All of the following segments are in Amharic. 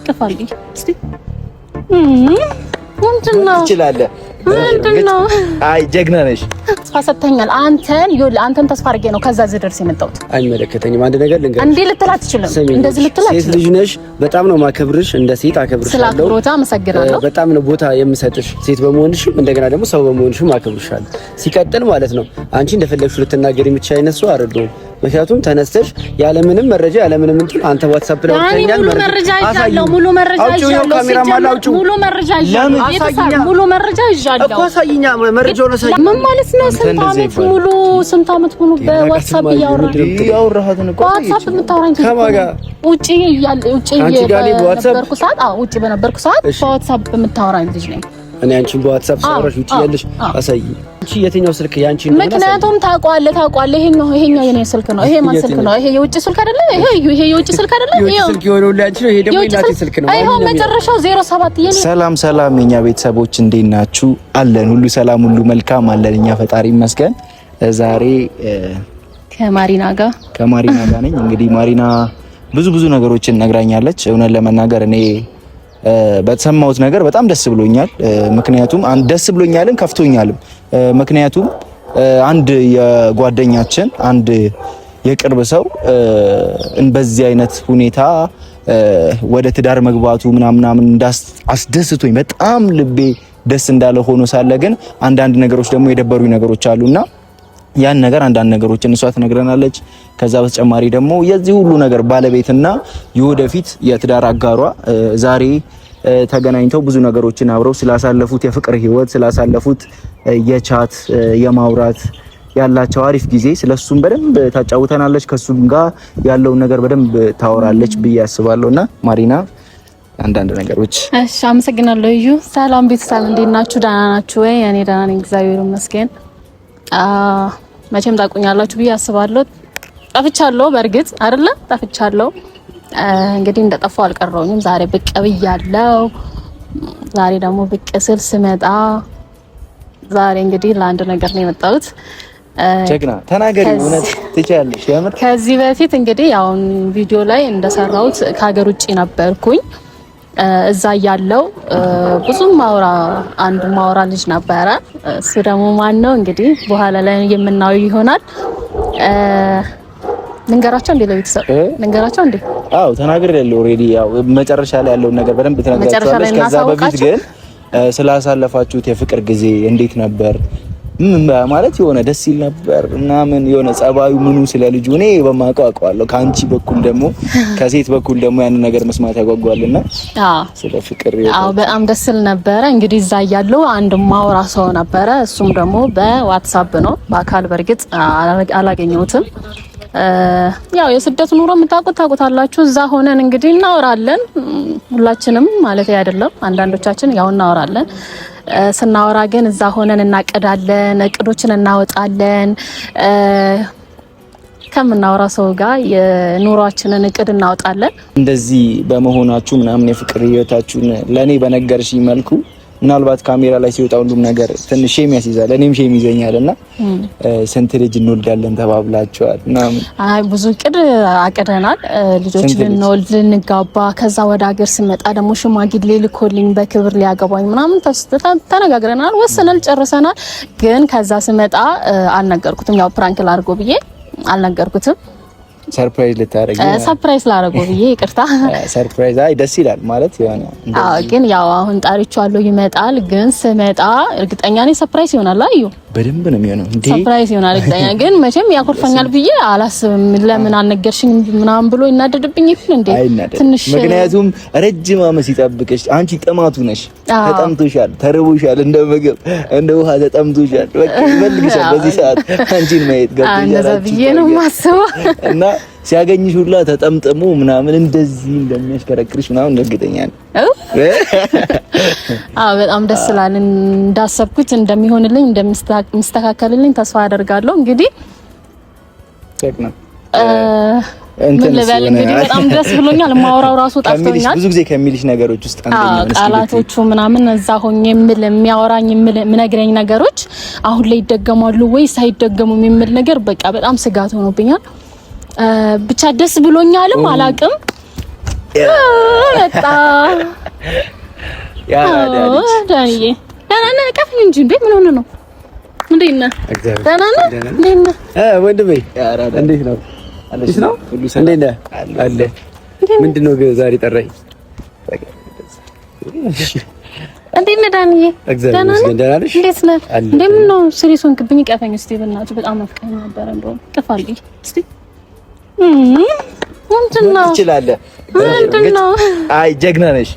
እቅፍ አድርጊ እስቲ። ምንድነው ትችላለህ? ምንድነው? አይ ጀግና ነሽ። ተስፋ ሰጥተኛል። አንተን ተስፋ አድርጌ ነው ከዛ ዝድርስ የመጣሁት። አይመለከተኝም። አንድ ነገር ልንገርሽ። እንዴ ልትላት አትችልም። እንደዚህ ልትላት ሴት ልጅ ነሽ። በጣም ነው ማከብርሽ፣ እንደ ሴት አከብርሻለሁ። ስላክብሮታ አመሰግናለሁ። በጣም ነው ቦታ የምሰጥሽ ሴት በመሆንሽም እንደገና ደግሞ ሰው በመሆንሽም አከብርሻለሁ። ሲቀጥል ማለት ነው አንቺ እንደፈለግሽ ልትናገሪ የምትችይ አይነት ሰው አይደለሁም። ምክንያቱም ተነስተሽ ያለምንም መረጃ ያለምንም እንትን አንተ ዋትስአፕ ላይ ወጥተኛል። ሙሉ መረጃ ይዣለሁ። ሙሉ መረጃ ይዣለሁ እኮ አሳይኛ። መረጃውን አሳይ። ምን ማለት ነው? ስንት ዓመት ሙሉ በዋትስአፕ ያወራሃትን እኮ ዋትስአፕ የምታወራኝ ከማጋ ውጪ በነበርኩ ሰዓት በዋትስአፕ የምታወራኝ ልጅ ነኝ እኔ። አንቺን በዋትስአፕ ሳወራሽ ውጪ ያለሽ አሳይ። አንቺ የትኛው ስልክ ያንቺ ነው? ምክንያቱም ታውቀዋለህ። ይሄኛው የኔ ስልክ ነው። ይሄ ማን ስልክ ነው? ይሄ የውጭ ስልክ አይደለ? ይሄ የውጭ ስልክ አይደለ? ይሄ ስልክ የሆነው ለአንቺ ነው። ይሄ ደግሞ የናቲ ስልክ ነው። ይሄ መጨረሻው 07 የኔ። ሰላም የኛ ቤተሰቦች እንዴት ናችሁ? አለን ሁሉ ሰላም፣ ሁሉ መልካም አለን። እኛ ፈጣሪ ይመስገን። ዛሬ ከማሪና ጋር ነኝ። እንግዲህ ማሪና ብዙ ነገሮችን ነግራኛለች። እውነት ለመናገር እኔ በተሰማሁት ነገር በጣም ደስ ብሎኛል። ምክንያቱም ደስ ብሎኛልን ከፍቶኛልም። ምክንያቱም አንድ የጓደኛችን አንድ የቅርብ ሰው በዚህ አይነት ሁኔታ ወደ ትዳር መግባቱ ምናምን አስደስቶኝ በጣም ልቤ ደስ እንዳለ ሆኖ ሳለ ግን አንዳንድ ነገሮች ደግሞ የደበሩኝ ነገሮች አሉና ያን ነገር አንዳንድ ነገሮችን እሷ ትነግረናለች። ከዛ በተጨማሪ ደግሞ የዚህ ሁሉ ነገር ባለቤትና የወደፊት የትዳር አጋሯ ዛሬ ተገናኝተው ብዙ ነገሮችን አብረው ስላሳለፉት የፍቅር ህይወት ስላሳለፉት የቻት የማውራት ያላቸው አሪፍ ጊዜ ስለሱም በደንብ ታጫውተናለች። ከሱም ጋር ያለውን ነገር በደንብ ታወራለች ብዬ አስባለሁና ማሪና አንዳንድ ነገሮች። እሺ አመሰግናለሁ። እዩ ሰላም ቤተሰብ እንዴት ናችሁ? ደህና ናችሁ ወይ? እኔ ደህና ነኝ እግዚአብሔር ይመስገን። መቼም ታውቁኛላችሁ ብዬ አስባለሁ። ጠፍቻለሁ፣ በእርግጥ አይደለ ጠፍቻለሁ። እንግዲህ እንደጠፋው አልቀረውኝም። ዛሬ ብቅ ብያለሁ። ዛሬ ደግሞ ብቅ ስል ስመጣ ዛሬ እንግዲህ ለአንድ ነገር ነው የመጣሁት። ጀግና ተናገሪ፣ እውነት ትችያለሽ። ያምር ከዚህ በፊት እንግዲህ ያው ቪዲዮ ላይ እንደሰራሁት ከሀገር ውጪ ነበርኩኝ። እዛ ያለው ብዙ ማውራ ልጅ ነበረ። እሱ ደግሞ ማን ነው እንግዲህ በኋላ ላይ የምናየው ይሆናል። ልንገራቸው እንዴ ለቤተሰብ ልንገራቸው እንዴ? አዎ ተናግሬያለሁ ኦሬዲ። ያው መጨረሻ ላይ ያለውን ነገር በደንብ ተናግሬያለሁ። ከዛ በፊት ግን ስላሳለፋችሁት የፍቅር ጊዜ እንዴት ነበር ማለት የሆነ ደስ ይል ነበር ምናምን የሆነ ጸባዩ ምኑ ስለ ልጁ እኔ በማውቀው አውቀዋለሁ። ከአንቺ በኩል ደግሞ ከሴት በኩል ደግሞ ያን ነገር መስማት ያጓጓልና ስለ ፍቅር በጣም ደስ ይል ነበረ። እንግዲህ እዛ ያለው አንድ ማውራ ሰው ነበረ። እሱም ደግሞ በዋትስአፕ ነው። በአካል በርግጥ አላገኘሁትም። ያው የስደት ኑሮ ታውቁታላችሁ። እዛ ሆነን እንግዲህ እናወራለን ሁላችንም ማለት አይደለም፣ አንዳንዶቻችን ያው እናወራለን። ስናወራ ግን እዛ ሆነን እናቀዳለን፣ እቅዶችን እናወጣለን። ከምናወራ ሰው ጋር የኑሯችንን እቅድ እናወጣለን። እንደዚህ በመሆናችሁ ምናምን የፍቅር ህይወታችሁን ለኔ በነገርሽኝ መልኩ ምናልባት ካሜራ ላይ ሲወጣ ሁሉም ነገር ትንሽ ሼም ያስይዛል። እኔም ሼም ይዘኛልና ስንት ልጅ እንወልዳለን ተባብላችኋል? አይ ብዙ እቅድ አቅደናል። ልጆች ልንወልድ ልንጋባ፣ ከዛ ወደ ሀገር ስመጣ ደግሞ ሽማግሌ ልኮልኝ በክብር ሊያገባኝ ምናምን ተነጋግረናል፣ ወሰናል፣ ጨርሰናል። ግን ከዛ ስመጣ አልነገርኩትም። ያው ፕራንክ ላድርጎ ብዬ አልነገርኩትም። ሰርፕራይዝ ልታረጊ ሰርፕራይዝ ላደርገው ብዬ ይቅርታ። ሰርፕራይዝ አይ ደስ ይላል ማለት የሆነ ግን ያው አሁን ጣሪቻለሁ ይመጣል። ግን ስመጣ እርግጠኛ ነኝ ሰርፕራይዝ ይሆናል። አዩ በደንብ ነው የሚሆነው እንዴ? ሰርፕራይዝ ይሆናል እርግጠኛ። ግን መቼም ያኮርፈኛል ብዬ አላስብም። ለምን አልነገርሽኝ ምናምን ብሎ ይናደድብኝ ይሁን እንዴ? ትንሽ ምክንያቱም ረጅም ዓመት ሲጠብቅሽ አንቺ ጥማቱ ነሽ። ተጠምቶሻል፣ ተርቦሻል፣ እንደ ምግብ እንደ ውሃ ተጠምቶሻል። በቃ ይፈልግሻል በዚህ ሰዓት አንቺን ማየት ገብቶሻል። እንደዛ ብዬ ነው የማስበው እና ሲያገኝሽ ሁላ ተጠምጥሞ ምናምን እንደዚህ እንደሚያሽከረክርሽ ምናምን እርግጠኛ ነኝ። በጣም ደስ ይላል። እንዳሰብኩት እንደሚሆንልኝ እንደሚስተካከልልኝ ተስፋ አደርጋለሁ። እንግዲህ ምን ልበል እንግዲህ በጣም ደስ ብሎኛል። ማውራው ራሱ ጠፍቶኛል። ብዙ ጊዜ ከሚልሽ ነገሮች ውስጥ አንደኛው ቃላቶቹ ምናምን እዛ ሆኜ የሚያወራኝ የምነግረኝ ነገሮች አሁን ላይ ይደገማሉ ወይ ሳይደገሙ የሚል ነገር በቃ በጣም ስጋት ሆኖብኛል። ብቻ ደስ ብሎኛልም አላቅም። መጣ ያ ዳንዬ ደህና ነህ? ቀፍኝ እንጂ እንዴ ምን ሆነ ነው? እንዴት ነህ? ደህና ነህ? እንዴት ነህ? ወንድሜ እንዴት ነው? እንዴት ነው? እንዴት ነህ? አለ ምንድን ነው ዛሬ ጠራኝ? እንዴት ነህ ዳንዬ? ደህና ነህ? እንዴት ነህ? እንደምን ነው? ሲሪየስ ሆንክብኝ። ቀፈኝ እስቲ በእናትህ በጣም አፍቀኝ ነበር። እንደውም ቅፍ አድርጊ እስቲ። ምንድን ነው? ትችላለህ። ምንድን ነው? አይ ጀግና ነሽ።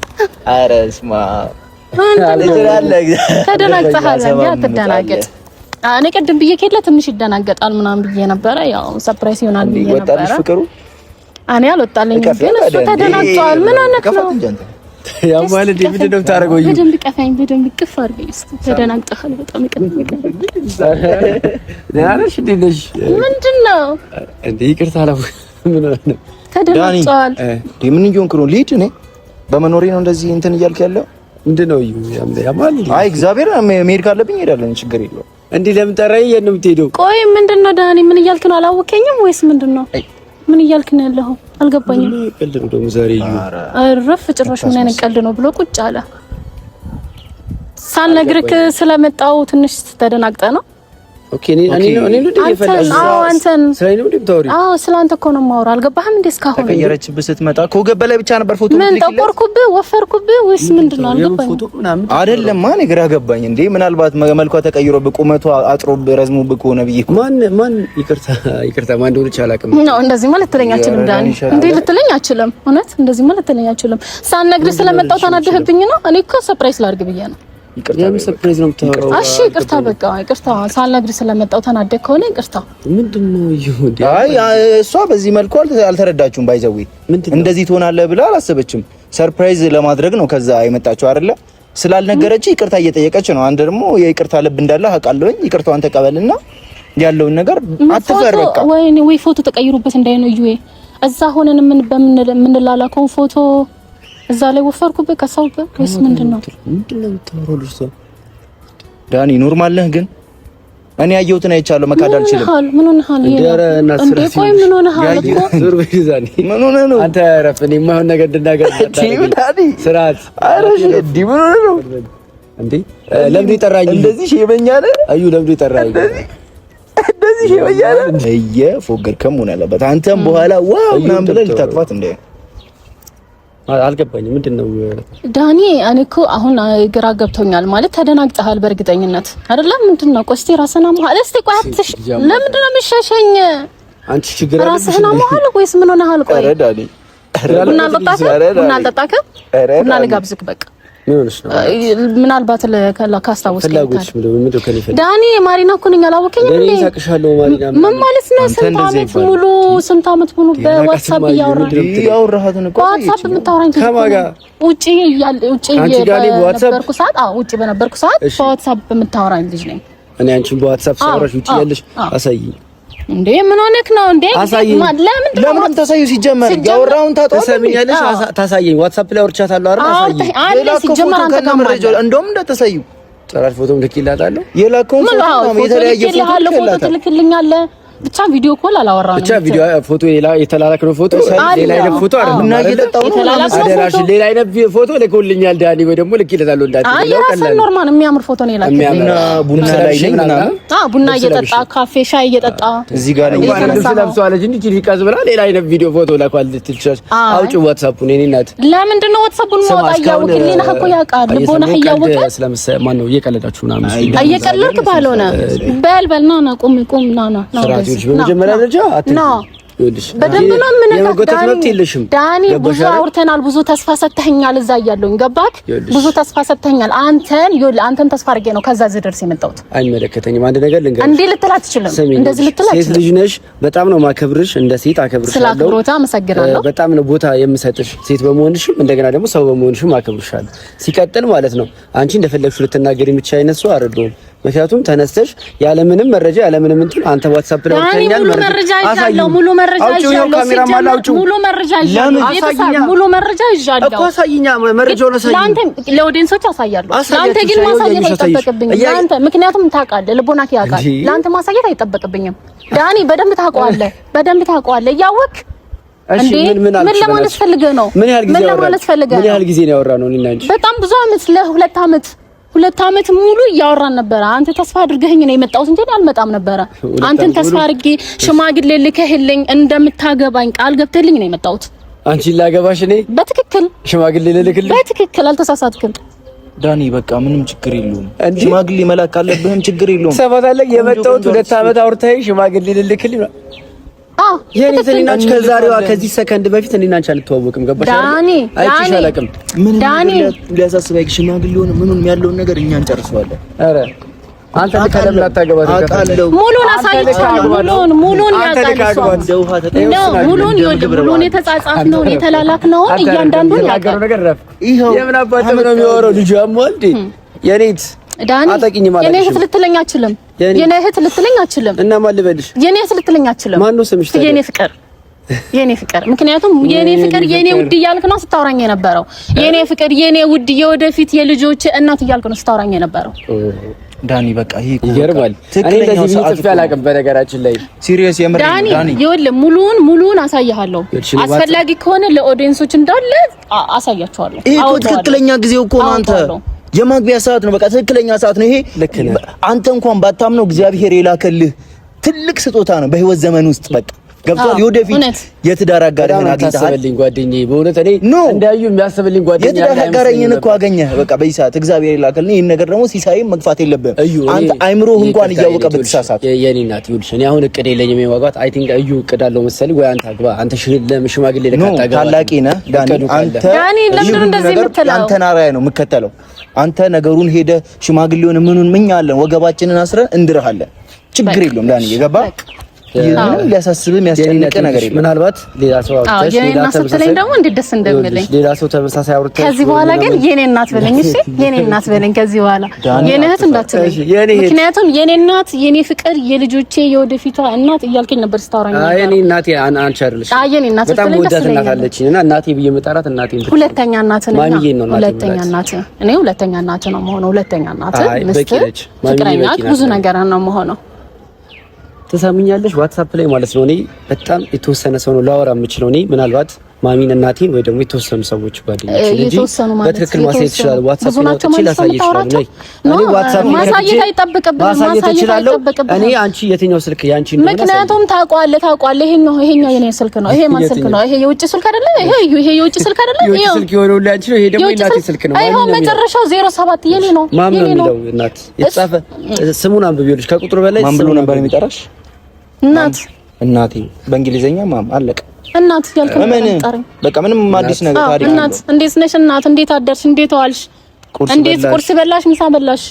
ኧረ እስማ ተደናግጠሃል። አትደናገጥ። እኔ ቅድም ብዬ ከሄድለ ትንሽ ይደናገጣል ምናምን ብዬ ነበረ። ያው ሰርፕራይዝ ይሆናል ብዬ ነበረ። እኔ አልወጣልኝም፣ ግን እሱ ተደናግጧል። ምን ሆነህ ነው? ያው ማለት ምንድን ነው የምታደርገው? በደንብ ቀፈኝ፣ በደንብ ቅፍ አድርገኝ እስኪ። ተደናግጠሃል በጣም ደህና ነሽ? እንዴት ነሽ? ምንድን ነው እንዴ? ይቅርታ አላው ምን ሆነ ነው? ተደናግጧል። ምን እየሆንክ ነው? ልሂድ እኔ በመኖሬ ነው እንደዚህ እንትን እያልክ ያለው ምንድን ነው? አይ እግዚአብሔር መሄድ ካለብኝ እሄዳለሁ፣ ችግር የለውም። እንዲህ ለምን ጠራኸኝ? የት ነው የምትሄደው? ቆይ ምንድን ነው ዳኒ? ምን እያልክ ነው? አላወቀኝም ወይስ ምንድን ነው? ምን እያልክ ነው ያለኸው? አልገባኝም። ቀልድ ነው ደግሞ ዛሬ እረፍ። ጭራሽ ምን አይነት ቀልድ ነው ብሎ ቁጭ አለ። ሳልነግርህ ስለመጣው ትንሽ ተደናግጠ ነው። ኦኬ እኔ ስላንተ እኮ ነው የማወራው። አልገባህም እንዴ? እስካሁን ተቀየረችብህ ስትመጣ ከወገብ በላይ ብቻ ነበር ፎቶ። ምን ጠቆርኩብህ? ወፈርኩብህ ወይስ ምንድን ነው? አልገባኝም። አይደለም እኔ ግራ ገባኝ። እንዴ ምናልባት መልኳ ተቀይሮብህ ቁመቷ አጥሮብህ ረዝሞብህ ከሆነ ብዬሽ እኮ። ማን ይቅርታ ማን እንደሆነች አላውቅም። ነው እንደዚህ ማለት ልትለኝ አችልም ዳኒ። እንዴ ልትለኝ አችልም። እውነት እንደዚህ ማለት ልትለኝ አችልም። ሳልነግርህ ስለመጣው ተናደህብኝ ነው። እኔ እኮ ሰርፕራይዝ ላድርግ ብዬ ነው። ይቅርታ ሰርፕራይዝ ነው የምታወራው? እሺ ይቅርታ፣ በቃ ይቅርታ። ሳልነግርህ ስለመጣው ተናደህ ከሆነ ይቅርታ። ምንድነው ይሁን? አይ እሷ በዚህ መልኩ አልተረዳችሁም። ባይዘዊ እንደዚህ ትሆናለህ ብላ አላሰበችም። ሰርፕራይዝ ለማድረግ ነው ከዛ የመጣችው አይደለ? ስላልነገረች ይቅርታ እየጠየቀች ነው። አንተ ደግሞ የይቅርታ ልብ እንዳለ አውቃለሁኝ። ይቅርታዋን ተቀበልና ያለውን ነገር አትፈር። በቃ ወይ ፎቶ ተቀይሩበት እንዳይነው እዩ። እዛ ሆነን የምንላላከው ፎቶ እዛ ላይ ወፈርኩበት ከሳውበት ወይስ ምንድነው? ዳኒ ኖርማል ነህ? ግን እኔ ያየሁትን አይቻለሁ። መካድ አልችልም። ምን ሆነሃል? እንዴ ቆይ ምን ሆነሃል? ዙር በይዛኒ ምን ሆነ ነው? አንተ አረፍ። እኔ የማይሆን ነገር እንድናገር ዳኒ ስርዓት አረሽ እንዴ ምን ሆነ ነው እንዴ? ለምን ይጠራኝ? እንደዚህ ሸበኛለ አዩ ለምን ይጠራኝ? እንደዚህ ሸበኛለ እየፎገርከም ሆነ አለበት። አንተም በኋላ ዋው ምናምን ብለህ ልታጥፋት እንዴ? አልገባኝም። ምንድነው ዳኒ? እኔ እኮ አሁን ግራ ገብቶኛል። ማለት ተደናግጠሃል በእርግጠኝነት አይደለም? ምንድነው? ቆይ እስቲ ራስህን አሞሃል? እስቲ ቆይ አትሽ፣ ለምንድነው የምትሸሸኝ? አንቺ ችግር አለሽ? ራስህን አሞሃል ወይስ ምን ሆነሃል? ቆይ ኧረ ዳኒ ቡና አልጠጣክም? ቡና ልጋብዝክ በቃ ምናልባት ካስታወስከኝ ዳኒ ማሪና እኮ ነኝ። አላወቀኝም እንዴ? ምን ማለት ነው? ስንት ዓመት ሙሉ በዋትስአፕ እያወራሃትን እኮ ዋትስአፕ የምታወራኝ ውጪ በነበርኩ ሰዓት በዋትስአፕ የምታወራኝ ልጅ ነኝ እኔ። አንቺን በዋትስአፕ ሳወራሽ ውጪ ያለሽ አሳይኝ እንዴ? ምን ሆነክ ነው እንዴ? ለምን ታሳዩ? ሲጀመር ያወራውን ታጠዋለሽ። ታሳየኝ። ዋትስአፕ ላይ አውርቻታለሁ አይደል? ታሳየኝ። አለ ሲጀመር አንተ ጋር ማለት እንደውም እንደተሳዩ ጭራሽ ፎቶም ልክልኛለህ። የላከውን ፎቶ የተለያየ ፎቶ ትልክልኛለህ። ብቻ ቪዲዮ ኮል አላወራንም። ብቻ ቪዲዮ ፎቶ የተላላክነው ፎቶ ሌላ አይነት ፎቶ አይደል? ቡና እየጠጣሁ ነው። አደራሽ ሌላ አይነት ፎቶ ልኮልኛል ዳኒ፣ ወይ ደግሞ ልክልታለሁ እንዳትል ነው። ቀላል ኖርማል የሚያምር ፎቶ ነው የላከኝ። ቡና ላይ ነኝ ምናምን ቡና እየጠጣ ካፌ ሻይ እየጠጣ እዚህ ጋር ነኝ። ስለብሰዋለች እንዴ ቺሊካዝ ብላ ሌላ አይነት ቪዲዮ ፎቶ ላኳል ልትልቻች። አውጪ ዋትስአፑን። እኔ እናት ለምንድን ነው ዋትስአፑን ማውጣ? ያውቅልኝ ነው እኮ ያውቃል። ልቦና ያውቀ ስለምሰ ማን ነው እየቀለዳችሁ ምናምን? እየቀለድክ ባልሆነ በል ና ና ቁም ና በመጀመሪያ ደረጃ በደንብ ነው የምንነግርህ ዳኒ። ብዙ አውርተናል። ብዙ ተስፋ ሰጥተኸኛል። እዛ እያለሁኝ ገባክ? ብዙ ተስፋ ሰጥተኸኛል። አንተን ተስፋ አድርጌ ነው ከዛ እዚህ ድረስ የመጣሁት። አይመለከተኝም። አንድ ነገር ልንገርሽ። እንዴ ልትል አትችልም። እንደዚህ ልትል አትችልም። ሴት ልጅ ነሽ። በጣም ነው ማከብርሽ። እንደ ሴት አከብርሻለሁ። ስላክብሮታ አመሰግናለሁ። በጣም ነው ቦታ የምሰጥሽ ሴት በመሆንሽም እንደገና ደግሞ ሰው በመሆንሽም አከብርሻለሁ። ሲቀጥል ማለት ነው አንቺ እንደፈለግሽ ልትናገሪ የምትችይ አይነት ሰው አይደለሁም። ምክንያቱም ተነስተሽ ያለምንም መረጃ ያለምንም እንትን አንተ ዋትስአፕ ላይ ወጥተኛል። ሙሉ መረጃ ይዣለሁ። ሙሉ መረጃ ይዣለሁ እኮ አሳይኛ። መረጃውን አሳይኝ። ለአንተ ለኦዲየንሶች አሳያለሁ። ለአንተ ግን ማሳየት አይጠበቅብኝም። ለአንተ ምክንያቱም ታውቃለህ፣ ልቦናክ ያውቃል። ለአንተ ማሳየት አይጠበቅብኝም ዳኒ። በደንብ ታውቀዋለህ። እያወቅህ ምን ለማለት ፈልገህ ነው? ምን ያህል ጊዜ ነው ያወራነው? እኔና አንቺ በጣም ብዙ አመት፣ ሁለት አመት ሙሉ እያወራን ነበረ። አንተ ተስፋ አድርገኸኝ ነው የመጣሁት እንጂ አልመጣም ነበረ። አንተን ተስፋ አድርጌ ሽማግሌ ልከህልኝ እንደምታገባኝ ቃል ገብተህልኝ ነው የመጣሁት። አንቺን ላገባሽ እኔ በትክክል ሽማግሌ ልልክልኝ? በትክክል አልተሳሳትክም ዳኒ። በቃ ምንም ችግር የለውም። ሽማግሌ መላክ ካለብህም ችግር የለውም። ሰባታለህ የመጣሁት 2 አመት አውርተኸኝ ሽማግሌ ልልክልኝ? የኔ ተኒናች ከዛሬዋ ከዚህ ሰከንድ በፊት እኔና አንቺ አንተዋወቅም። ገባሽ ዳኒ? አይቼሽ አላውቅም። ዳኒ ሊያሳስበኝ ሽማግሌ ሆነ ምኑን ያለውን ነገር እኛ እንጨርሰዋለን። ኧረ አንተ ለከለም ላታገባት አውቃለሁ። ሙሉን አሳይቻለሁ። ሙሉን ያውቃል። ሙሉን የተጻጻፍነው የተላላክነው እያንዳንዱን ያውቃል። ይሄው የምን አባቴ ነው የሚወራው? ልጅ ያሟል እንዴ? የኔት ዳኒ የኔ እህት ልትለኝ አትችልም። የኔ እህት ልትለኝ አትችልም። እና ማን ልበልሽ? የኔ እህት ልትለኝ አትችልም። ማን ነው ስምሽ? የኔ ፍቅር ምክንያቱም የኔ ፍቅር የኔ ውድ እያልክ ነው ስታወራኝ የነበረው። የኔ ፍቅር የኔ ውድ የወደፊት የልጆች እናት እያልክ ነው ስታወራኝ የነበረው። ዳኒ በቃ ይሄ ይገርማል። እኔ እንደዚህ ጽፌ አላውቅም በነገራችን ላይ ሲሪየስ የምር ዳኒ ይኸውልህ ሙሉን አሳያለሁ። አስፈላጊ ከሆነ ለኦዲየንሶች እንዳለ አሳያቸዋለሁ። ይሄ ትክክለኛ ጊዜው እኮ ነው። አንተ የማግቢያ ሰዓት ነው። በቃ ትክክለኛ ሰዓት ነው ይሄ። አንተ እንኳን ባታምነው እግዚአብሔር የላከልህ ትልቅ ስጦታ ነው በህይወት ዘመን ውስጥ በቃ ገብቷል። የወደፊት የትዳር አጋርህን አግኝተሃል። ጓደኛዬ በእውነት እኔ እንዳዩ የሚያስብልኝ ጓደኛዬ የትዳር አጋርህን እኮ አገኘህ። በቃ በዚህ ሰዓት እግዚአብሔር የላከልህ ይሄን ነገር ደግሞ ሲሳይም መግፋት የለብህም። አንተ አይምሮህ እንኳን እያወቀ ብትሳሳት የኔ እናት ይኸውልሽ፣ እኔ አሁን እቅድ የለኝም የማግባት። አይ ቲንክ እዩ እቅድ አለው መሰለኝ። ወይ አንተ አግባ፣ አንተ ሽማግሌ ለካታጋ ታላቂ ነህ ዳኒ። ዳኒ ለምን እንደዚህ የምትለው? አንተን አርአያ ነው የምከተለው። አንተ ነገሩን ሄደ ሽማግሌውን ምኑን ምኛለን ወገባችንን አስረን እንድርሃለን። ችግር የለውም ዳኒ የገባ ይሄንን ሊያሳስብህ የሚያስጨንቅ ነገር የለም። ምናልባት ሌላ ሰው አውጥተሽ ሌላ እናት ስትለኝ ደግሞ እንዴት ደስ እንደሚለኝ ሌላ ሰው ተመሳሳይ አውርተሽ ከዚህ በኋላ ግን የኔ እናት በለኝ። እሺ የኔ እናት በለኝ ከዚህ በኋላ የኔ እህት እንዳትለኝ። ምክንያቱም የኔ እናት የኔ ፍቅር የልጆቼ የወደፊቷ እናት እያልከኝ ነበር ስታወራኝ ነበር። የኔ እናቴ አንቺ አይደለሽ። የኔ እናት በጣም ወዳት እናት አለችኝ እና እናቴ ብዬ መጣራት እናቴ እንትን ሁለተኛ እናት ነኝ። ማሚዬ ነው ሁለተኛ እናት እኔ ሁለተኛ እናት ነው የምሆነው። ሁለተኛ እናት ምስት ፍቅረኛ ብዙ ነገር ነው የምሆነው። ተሳምኛለሽ ዋትስአፕ ላይ ማለት ነው። እኔ በጣም የተወሰነ ሰው ነው ላወራ የምችለው። እኔ ምናልባት ማሚን እናቴን ወይ ደግሞ የተወሰኑ ሰዎች ጓደኞች እንጂ በትክክል ማሳየት ይችላል። ዋትስአፕ ላይ ወጥቼ ላሳየሽ ይችላል። እኔ ዋትስአፕ ላይ ማሳየት አይጠበቅብህም። እኔ አንቺ የትኛው ስልክ ያንቺ ነው? ምክንያቱም ታውቀዋለህ። ይሄኛው የኔ ስልክ ነው። ይሄ ማን ስልክ ነው? ይሄ የውጭ ስልክ አይደለ? ይሄ የውጭ ስልክ አይደለ? ይሄ ስልክ የሆነው ለአንቺ ነው። ይሄ ደግሞ የእናቴ ስልክ ነው። አይሆን መጨረሻው 07 የኔ ነው። ማን ነው የሚለው? እናት የተጻፈ ስሙን አንብቢውልሽ ከቁጥሩ በላይ ማን ብሎ ነበር የሚጠራሽ? እናቴ በእንግሊዘኛ ማም አለቀ። እናት ያልከኝ በቃ ምንም አዲስ ነገር ታሪክ እናት እንዴት ነሽ? እናት እንዴት አደርሽ? እንዴት ዋልሽ? እንዴት ቁርስ በላሽ? ምሳ በላሽ?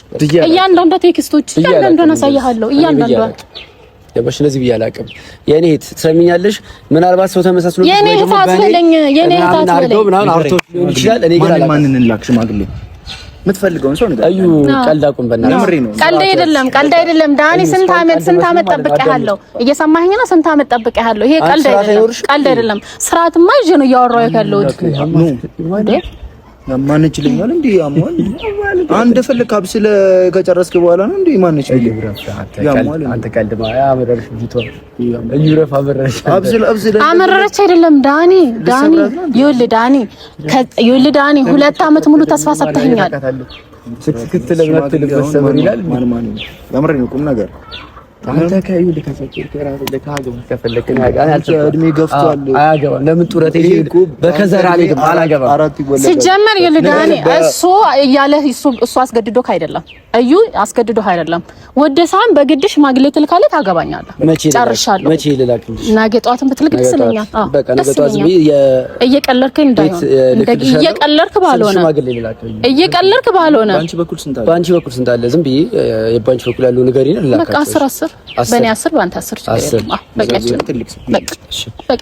እያንዳንዷ ቴክስቶች እያንዳንዷን አሳይሃለሁ። እያንዳንዷን ያባሽ ለዚህ ብዬ አላውቅም። የኔ እህት ትሰሚኛለሽ? ምናልባት ሰው ተመሳስሎ የኔ እህት አትበለኝ። የኔ እህት አትበለኝ ምናምን አውርቶሽ ሊሆን ይችላል። እኔ ግን አላውቅም። ማንን እንላክ ሽማግሌ የምትፈልገውን ሰው ነገር እዩ ቀልድ አቁም በእናትህ። ቀልድ አይደለም ዳኒ። ስንት አመት ጠብቄሃለሁ። እየሰማኸኝ ነው? ስንት አመት ጠብቄሃለሁ። ይሄ ቀልድ አይደለም። ስርዓትማ ይዤ ነው እያወራሁ ያለሁት። ማነች ይለኛል እንዴ? አሟል አንድ ፈልክ አብስለ ከጨረስክ በኋላ ነው እንዴ? ማነች ይለኛል? አንተ ቀልድ ማያ አመረረሽ ቢቷ እዩረፍ አመረረች አይደለም ዳኒ። ይኸውልህ ዳኒ 2 አመት ሙሉ ተስፋ ሰጥተኸኛል። ስክት ለምትልበት ሰበር ይላል። ማን ያምረኝ ቁም ነገር አንተ ከዩ ለከሰከር ከራስ ለካገው ከፈለከኝ እድሜ ገፍቷል። አያገባም። ለምን ጡረቴ በከዘራ ላይ አላገባም። ሲጀመር ይልዳኒ እሱ አስገድዶህ አይደለም። እዩ አስገድዶህ አይደለም። ወደሳም በግድሽ ሽማግሌ ትልካለህ፣ ታገባኛለህ። ጨርሻለሁ። መቼ ልላክልሽ? ነገ ጠዋትን ብትልክ ደስ ይለኛል። በቃ ነገ ጠዋት እየቀለድከኝ እንዳይሆን እየቀለድክ ባልሆነ በአንቺ በኩል ስንት አለ? ዝም ብዬ የባንቺ በኩል ያለው ነገር ይላል። በቃ 10 በእኔ 10 በአንተ 10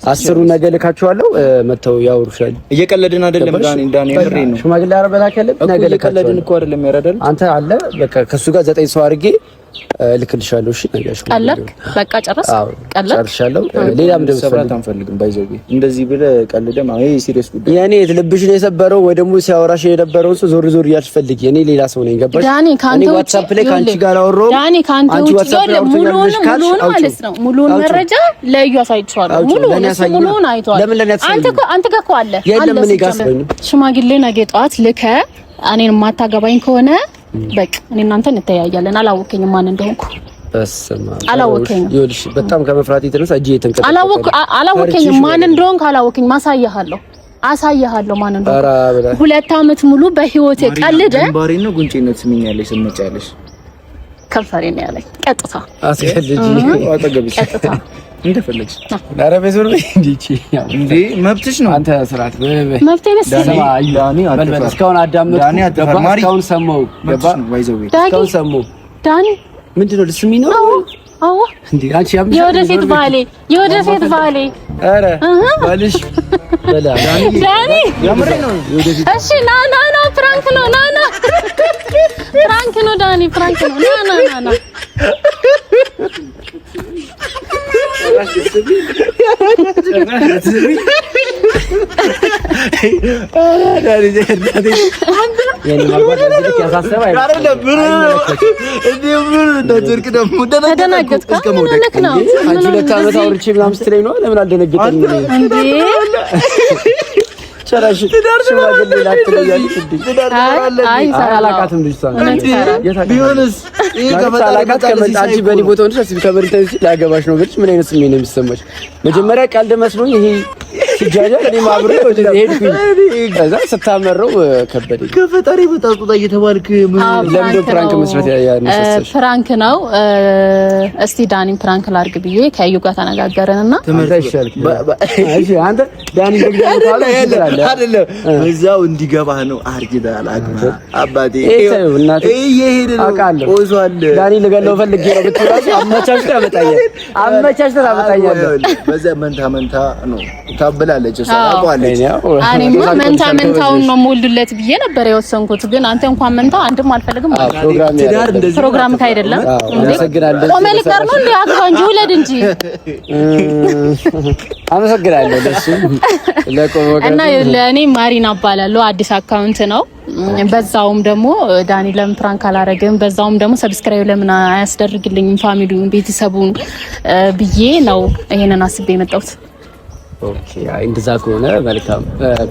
10 ነገ ልካቸዋለሁ። መተው ያወሩሻል። እየቀለድን አይደለም ዳኒ ምሬ ነው። ሽማግሌ አረበላ ካለ ነገ ልካቸዋለሁ እኮ አይደለም ያረዳል። አንተ አለ በቃ ከሱ ጋር 9 ሰው አድርጌ ልክልሻለሁ። እሺ ነገርሽ ቀለድክ? በቃ ጨረስ? ጨርሻለሁ። ሌላም ደግሞ ሰብራት አንፈልግም። ባይዘው እንደዚህ ብለህ ቀልደም አይ ሲሪየስ ጉዳይ የኔ ልብሽን የሰበረው ወይ ደግሞ ሲያወራሽ የነበረው ሰው ዞር ዞር እያልሽ ፈልጊ። እኔ ሌላ ሰው ነኝ። ገባሽ? ዳኒ ካንተ ውጪ ዋትስአፕ ላይ ካንቺ ጋር አወራሁ። ዳኒ ካንተ ውጪ ሙሉውን ማለት ነው። ሙሉውን መረጃ ለዩ አሳይቼዋለሁ። ሙሉውን አይቷል። አንተ ጋር እኮ አለ የለም። እኔ ጋር ሽማግሌ ነገ ጠዋት ልከ እኔን የማታገባኝ ከሆነ በቃ እኔ እናንተ እንተያያለን። አላወቀኝም ማን እንደሆንኩ አላወቀኝም። ይኸውልሽ በጣም ከመፍራት የተነሳ እጄ የተንቀጠቀጠ አላወቀኝም ማን እንደሆንኩ አላወቀኝም። አሳያለሁ ማን እንደሆንኩ። 2 አመት ሙሉ በህይወቴ ቀልደ ግንባሬ ነው ጉንጬ ነው ትስሚኛለሽ፣ ትመጫለሽ። ከንፈሬ ነው ያለኝ ቀጥታ አስከልጂ አጠገብሽ ቀጥታ እንደፈለግሽ። ኧረ በዞር እንዲቺ እንዴ መብትሽ ነው። አንተ ስርዓት መብቴ መሰለኝ። ዳኒ አትፈራ። እስካሁን አዳመጥኩ። እስካሁን ሰማሁ። ገባ እስካሁን ሰማሁ። ዳኒ ምንድን ነው ልስሚ ነው? አዎ እንዴ አንቺ የወደፊት ባሌ ኧረ ባልሽ በላ ዳኒ ያምሬ ነው የወደፊት። እሺ ና ፕራንክ ነው። ና ፕራንክ ነው ዳኒ ፕራንክ ነው። ና ጨራሽ ሽማግሌ ላትለያለሽ እንዴ? አይ አላቃትም ልጅ ቢሆንስ ከመጣላቃት ከመጣች በኔ ቦታ ሆነሽ አስቢ ከመሪታሽ ላገባሽ ነው ብለሽ ምን አይነት ስሜት ነው የሚሰማሽ? መጀመሪያ ቀልድ መስሎኝ ይሄ ሲጃጃ እኔ ማብሬ ወደ ሄድኩኝ። ከዛ ስታመረው ከበደኝ። ከፈጣሪ በጣጣ እየተባልክ ለምንድን ፕራንክ መስራት ያነሳሳሽ? ፕራንክ ነው። እስቲ ዳኒን ፕራንክ ላድርግ ብዬ ከዩ ጋር ተነጋገረንና ተመረሻል። እሺ አንተ ዳኒ ደግዳው ታላ አይደለም በዛው እንዲገባህ ነው። አርጅዳል አባቴ እየሄደ ነው ቆዟል። ዳኒ ልገለው ፈልጌ ነው ብትራሱ አመቻችተህ ታመጣኛለህ። በዛ መንታ ነው ታበላለች። ሰላቋለች። እኔማ መንታውን ነው ሞልዱለት ብዬ ነበር የወሰንኩት። ግን አንተ እንኳን መንታው አንድም አልፈልግም ማለት ፕሮግራም አይደለም እንዴ? ቆሜ ልቀር ነው እንዴ? አግባ እንጂ ውለድ እንጂ። አመሰግናለሁ ለሱ እና ለእኔ ማሪና እባላለሁ። አዲስ አካውንት ነው። በዛውም ደግሞ ዳኒ ለምን ፕራንክ አላረግም፣ በዛውም ደግሞ ሰብስክራይብ ለምን አያስደርግልኝም ፋሚሊውን ቤተሰቡን ብዬ ነው ይሄንን አስቤ የመጣሁት። ኦኬ እንደዛ ከሆነ መልካም።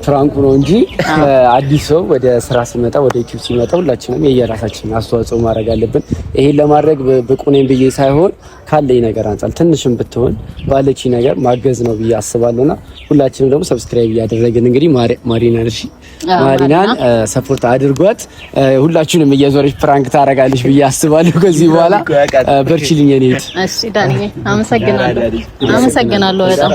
ፕራንኩ ነው እንጂ አዲስ ሰው ወደ ስራ ሲመጣ ወደ ዩቲዩብ ሲመጣ ሁላችንም የየራሳችን አስተዋጽኦ ማድረግ አለብን። ይሄን ለማድረግ ብቁ ነኝ ብዬ ሳይሆን ካለኝ ነገር አንጻር ትንሽም ብትሆን ባለች ነገር ማገዝ ነው ብዬ አስባለሁና ሁላችንም ደግሞ ሰብስክራይብ እያደረግን እንግዲህ ማሪናን ሰፖርት አድርጓት። ሁላችንም እየዞረች ፕራንክ ታረጋለች ብዬ አስባለሁ። ከዚህ በኋላ በርቺልኝ የኔ እህት። እሺ ዳኒ አመሰግናለሁ በጣም